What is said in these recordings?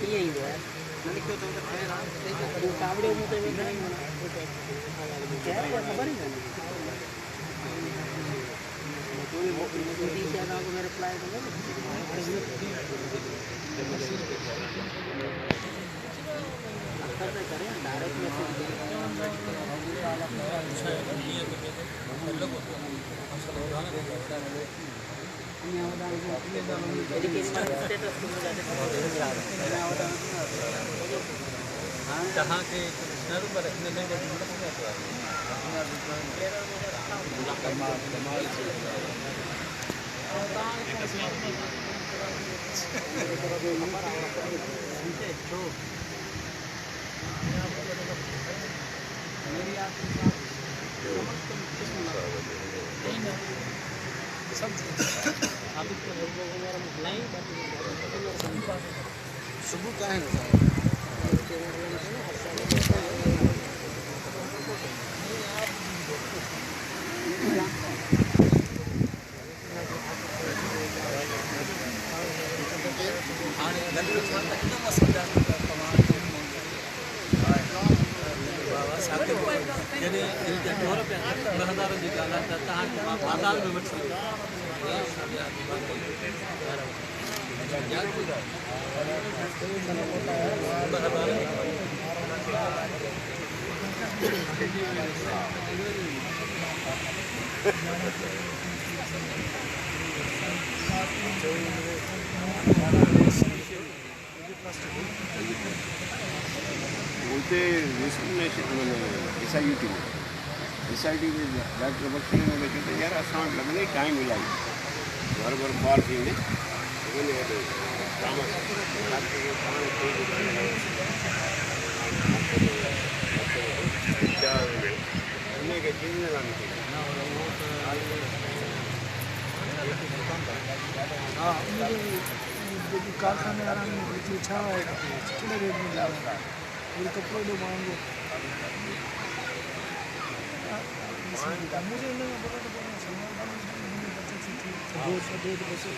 ये ही है मैंने क्यों तुमसे कह रहा वो कावड़े मुंह पे नहीं होना क्या है खबर ही नहीं कोई मोदी से आना को मेरे रिप्लाई करो अच्छा से करें डायरेक्ट मैसेज दें जहाँ के पर रखने में सुबह का है बोलते SIT में डॉक्टर बख्शी ने कहते यार असां लगने टाइम मिलाई घर घर बार थी ने कारखाने आ रहा है छा कितने रेट में जा रहा है और कपड़े दो मांगो मुझे नहीं पता तो सलमान खान दो बच्चे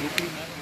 दूसरी